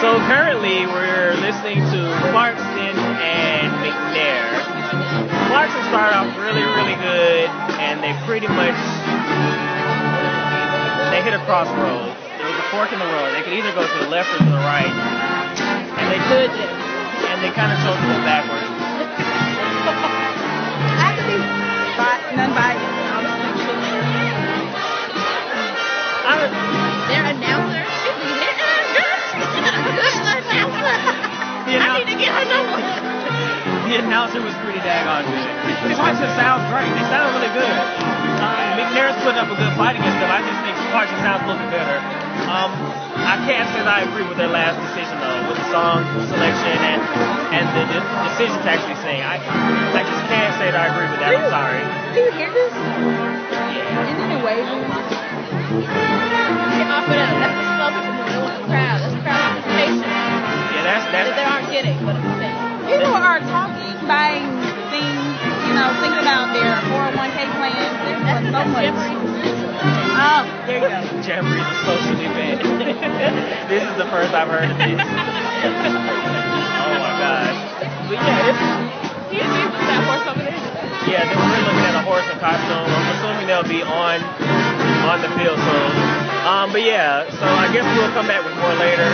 So currently we're listening to Clarkson and McNair. Clarkson started off really, really good, and they pretty much hit a crossroads. There was a fork in the road. They could either go to the left or to the right, and they could, and they kind of chose to go backwards. I could be non-biased. Their announcer should be there. I need to get her number. The announcer was pretty daggone good. These Clarkson sounds great. They sound really good. McNair's putting up a good fight against them. I just think Clarkson sounds a little bit better. I can't say that I agree with their last decision though, with the song selection and the decision to actually sing. I just can't say that I agree with that. I'm sorry. Do you hear this? Yeah. Isn't it waving? Get off of that. That's the slow people moving. They want the crowd. That's the crowd participation. Yeah, that's that they aren't getting, but I'm saying. People are talking, buying things, thinking about their 401k plans. They're doing so much. Oh, there you go. Jamboree is a social event. This is the first I've heard of this. Oh my gosh. But yeah, he needs that horse over there. Yeah, we're looking at a horse in costume. I'm assuming they'll be on the field soon. But yeah, so I guess we'll come back with more later.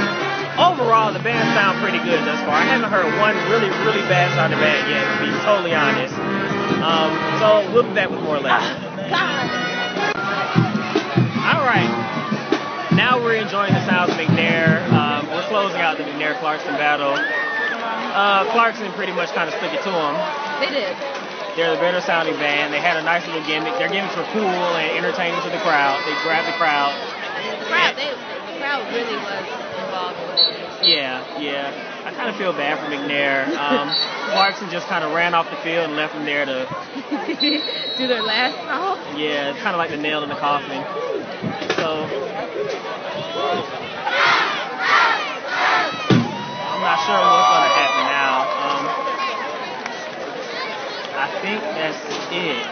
Overall, the band sound pretty good thus far. I haven't heard one really, really bad sounding band yet, to be totally honest. So we'll be back with more later. Alright. Now we're enjoying the sounds of McNair. We're closing out the McNair-Clarkson battle. Clarkson pretty much kind of stuck it to them. They did. They're the better sounding band. They had a nice little gimmick. Their gimmicks were cool and entertaining to the crowd. They grabbed the crowd. The crowd really was involved with it. Yeah. I kind of feel bad for McNair. Clarkson just kind of ran off the field and left them there to do their last song. Yeah, it's kind of like the nail in the coffin. So I'm not sure what's going to happen now. I think that's it.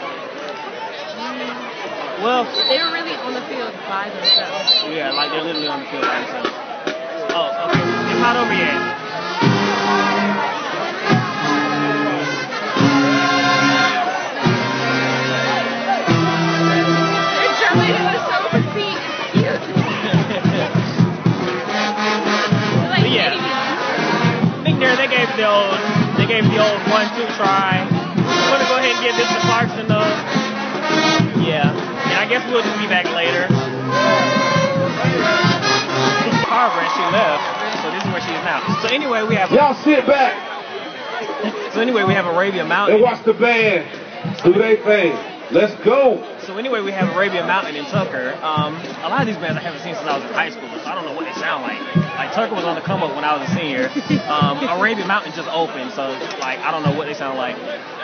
Well, they were really on the field by themselves. Yeah, like they're literally on the field by themselves. Oh, okay. It's not over yet. They're jumping in the sofa seat. It's cute. Like yeah. McNair, they gave the old 1-2 try. I'm gonna go ahead and give this to Clarkson though. Yeah. And I guess we'll just be back later. Harvard, she left. So this is where she is now. So anyway, we have y'all sit back. So anyway, we have Arabia Mountain. And watch the band do their thing. Let's go. So anyway, we have Arabia Mountain and Tucker. A lot of these bands I haven't seen since I was in high school, so I don't know what they sound like. Like Tucker was on the come up when I was a senior. Arabia Mountain just opened, so like I don't know what they sound like.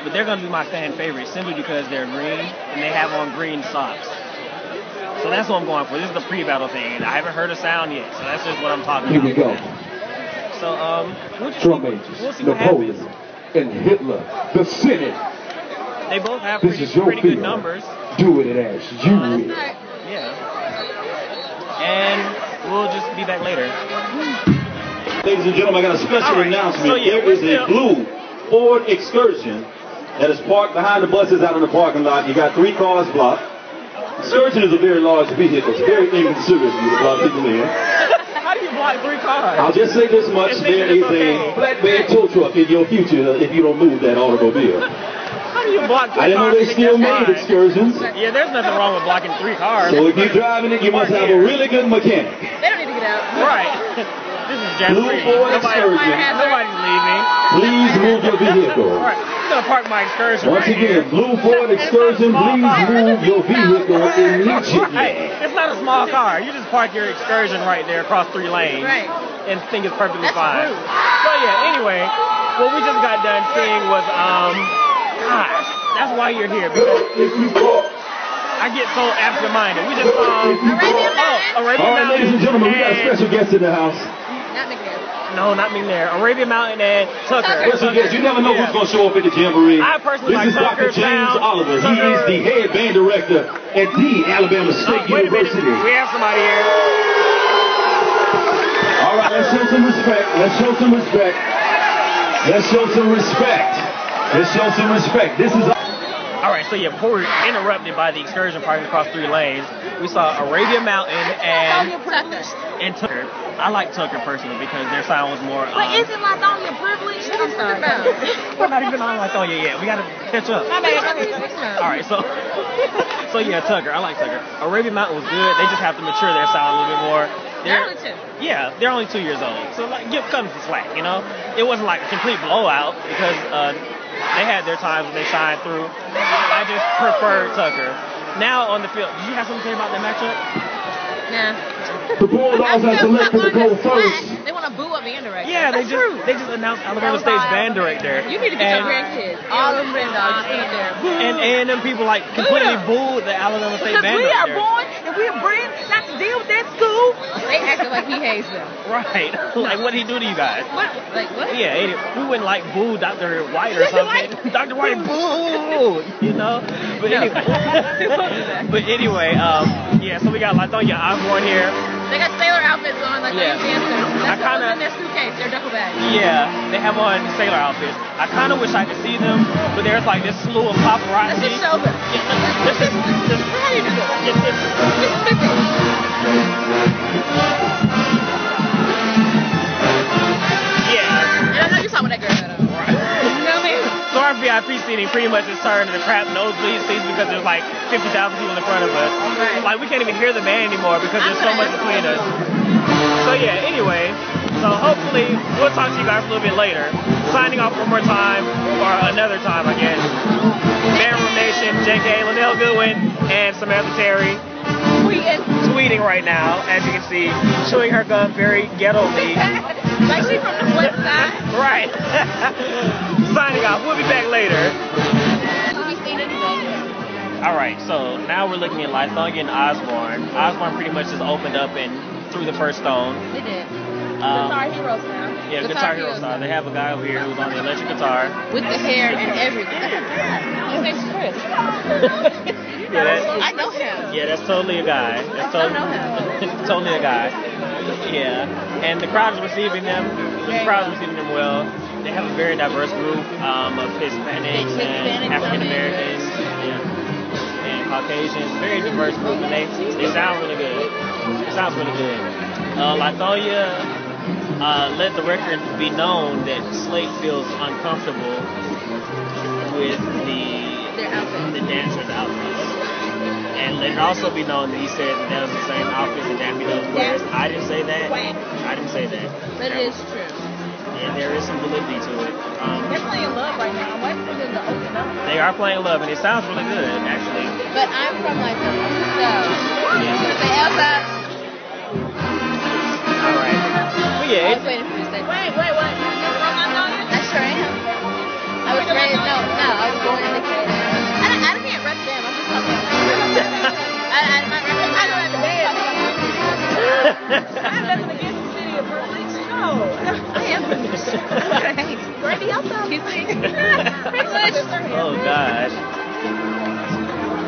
But they're gonna be my fan favorite simply because they're green and they have on green socks. So that's what I'm going for. This is the pre-battle thing. I haven't heard a sound yet, so that's just what I'm talking about. Here we go. So Drum majors, we'll see Napoleon, and Hitler, the Senate. They both have this pretty good numbers. Do it as you will. Yeah. And we'll just be back later. Ladies and gentlemen, I got a special announcement. So, yeah, there is a blue Ford Excursion that is parked behind the buses out in the parking lot. You got 3 cars blocked. Excursion is a very large vehicle. It's very inconsiderate for you to block people in. How do you block 3 cars? I'll just say this much. There is a flatbed tow truck in your future if you don't move that automobile. How do you block 3 cars? I didn't know they still made excursions. Yeah, there's nothing wrong with blocking 3 cars. So if you're driving it, you must have a really good mechanic. They don't need to get out. Right. This is Jamboree. Blue Ford Excursion. Nobody's leaving. Please move your vehicle. Right. I'm going to park my excursion Once right again, here. Blue Ford Excursion, please move your vehicle immediately. Right. It's not a small car. You just park your excursion right there across 3 lanes. Right. And think it's perfectly fine. Rude. So yeah, anyway, what we just got done seeing was, gosh, that's why you're here. Because I get so absent-minded. We just saw Arabia Mountain. Arabia All right, Mountain. ladies and gentlemen, we got a special guest in the house. Not McNair. No, not McNair. Arabia Mountain and Tucker. Special guest. You never know who's going to show up at the Jamboree. I personally This like is Tucker, Dr. James Sound, Oliver. He Tucker. is the head band director at the Alabama State Wait a minute. University. We have somebody here. All right, let's show some respect. Let's show some respect. Let's show some respect. Let's show some respect. This is... All right, so yeah, before we were interrupted by the excursion parking across 3 lanes, we saw Arabian Mountain and Tucker. I like Tucker personally because their sound was more... But isn't Lithonia privileged? I'm sorry. We're not even on Lithonia yet. We got to catch up. All right, so yeah, Tucker. I like Tucker. Arabian Mountain was good. They just have to mature their sound a little bit more. They're only 2. Yeah, they're only 2 years old. So like, give them some slack, you know? It wasn't like a complete blowout because they had their times when they shined through. I just prefer Tucker. Now on the field, did you have something to say about that matchup? Nah. The Bulldogs are selected to go first. They want to boo a band director. Yeah, they just announced Alabama State's band director. You need to get your grandkids. All of them band dogs in there. And them people like completely booed the Alabama State band Because we are director. born and we are bred not to deal with that school. They acting like he hates them. Right. Like, what did he do to you guys? What? Like, what? Yeah, we wouldn't like boo Dr. White or something. Dr. White, boo! You know? But anyway, yeah, so we got Lithonia Osborne here. They got sailor outfits on, like Yeah. they're dancers. That's I what's kinda- in their suitcase, their duffel bag. Yeah, they have on sailor outfits. I kind of wish I could see them, but there's like this slew of paparazzi. Let's just show them. This is How do you do this? yeah. And I know you saw what that girl had on. You know what I mean? So our VIP seating pretty much is turned into crap nosebleed seats because there's like 50,000 people in front of us. Right. Like we can't even hear the band anymore because there's so much between us. So yeah, anyway, so hopefully we'll talk to you guys a little bit later. Signing off one more time, or another time I guess. Band Room Nation, JK, Linnell Goodwin, and Samantha Terry tweeting right now, as you can see, chewing her gum very ghetto-y. Like she from the flip side. Right. Signing off. We'll be back later. All right, so now we're looking at Lithonia and Osborne. Osborne pretty much just opened up and threw the first stone. They did. Guitar Heroes now. Yeah, Guitar Hero style. They have a guy over here who's on the electric guitar. With the hair and everything. His name's Chris. Yeah, I know him. yeah, that's totally a guy. That's totally, I know him. totally a guy. Yeah, and the crowd is receiving them. The crowd is receiving them well. They have a very diverse group of Hispanics and African Americans. And Caucasians, very diverse group, and they sound really good. It sounds really good. Lithonia let the record be known that Slate feels uncomfortable with the dancers' outfits, and let it also be known that he said that was the same outfits that Daffy Duck wears. I didn't say that. I didn't say that. But it is true. And there is some validity to it. They're playing Love right now. I'm waiting for them to open up. They are playing Love, and it sounds really good, actually. But I'm from like so. Yeah. Say Elsa. All right. But I yeah, was waiting for you to say. Wait, what? You're from Lithonia? I sure am. I was raised. No, I was born in Dekalb. I can't rep them. I'm just talking about. I'm not repping. I don't have to dance. I'm nothing against the city of privilege. No. I am privileged. Brandy, I'll tell you. Privileged. oh gosh.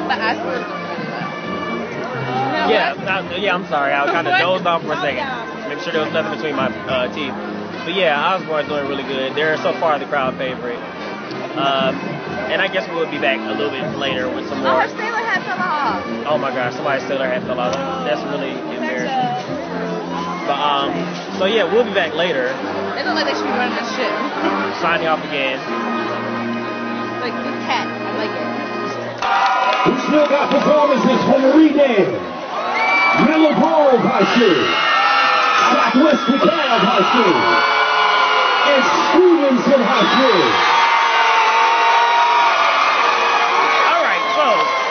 But I was doing really well. Yeah, I'm sorry. I kind of dozed off for a second. Make sure there was nothing between my teeth. But yeah, Osborne's doing really good. They're so far the crowd favorite. And I guess we'll be back a little bit later with some Oh, more. her sailor hat fell off. Oh my gosh, somebody's sailor hat fell off. That's really embarrassing. But so yeah, we'll be back later. They look like they should be running that ship. Signing off again. Like this cat. I like it. We still got performances from Redan, Middle Grove High School, Southwest Dekalb High School, and Stevenson High School. All right, so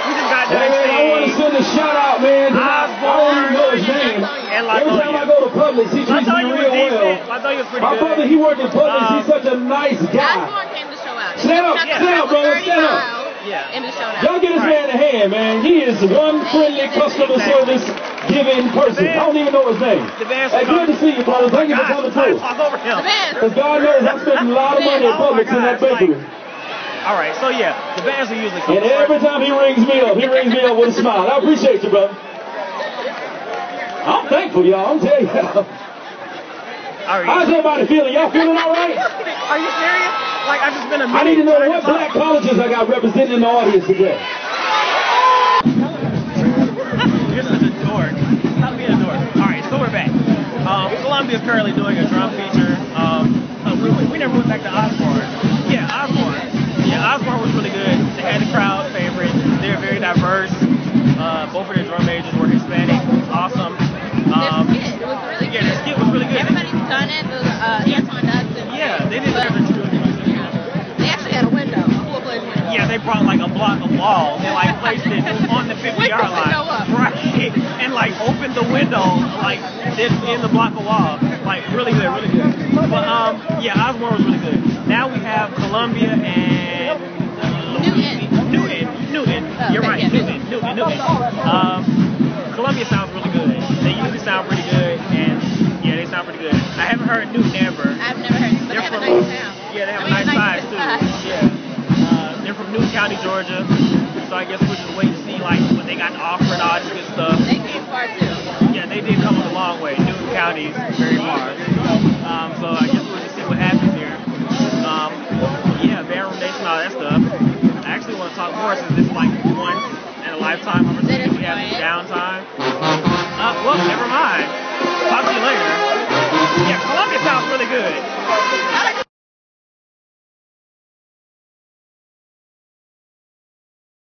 we just got done Hey, I want to send a shout out, man. I don't even know his name. and Every time I go to Publix, he treats me real well. Lithonia was pretty My good. brother, he worked in Publix. He's such a nice guy. Osborne came to show out. Stand up, brother, stand up. Yeah. In the show out. Y'all get this man a hand, man. He is one friendly customer service giving person. I don't even know his name. The band's Hey, good to see you, brother. Thank you for coming through. Talk over him. Because God knows I'm spending a lot of money at Publix in that bakery. All right, so yeah, the bands are usually And every time he rings me up with a smile. I appreciate you, brother. I'm thankful, y'all. I'm telling y'all. How's everybody feeling? Y'all feeling all right? Are you serious? Like, I've just been a minute. I need to know what black colleges I got representing in the audience today. You're such a dork. Stop being a dork. All right, so we're back. Columbia is currently doing a drum feature. We never went back to Osborne. Yeah, Osborne. Yeah, Osborne was really good. They had the crowd favorite. They're very diverse. Both of their drum majors were Hispanic. It was awesome. Their skit was really good. Yeah, their skit was really good. Everybody's done it. Those Antoine Dodson. Yeah, they did every They actually had a window. A full-place window. Yeah, they brought like a block of walls and like placed it on the 50-yard line. Right. And like opened the window like in the block of wall. Like really good, really good. But yeah, Osborne was really good. Now we have Columbia and Newton. You're right, Newton. Columbia sounds really good. They usually sound pretty good, and yeah, they sound pretty good. I haven't heard Newton ever. I've never heard it, but they have a nice sound. Yeah, they have a nice size too. Yeah. They're from Newton County, Georgia. So I guess we'll just wait to see like what they got to offer and all this good stuff. They came far too. Yeah, they did come a long way. Newton County is very far. So I guess we'll just see what happens here. Yeah, Barroom Nation, all that stuff. I actually want to talk more since this is like once in a lifetime opportunity. We have this downtime. Well, never mind. Talk to you later. Yeah, Columbia sounds really good.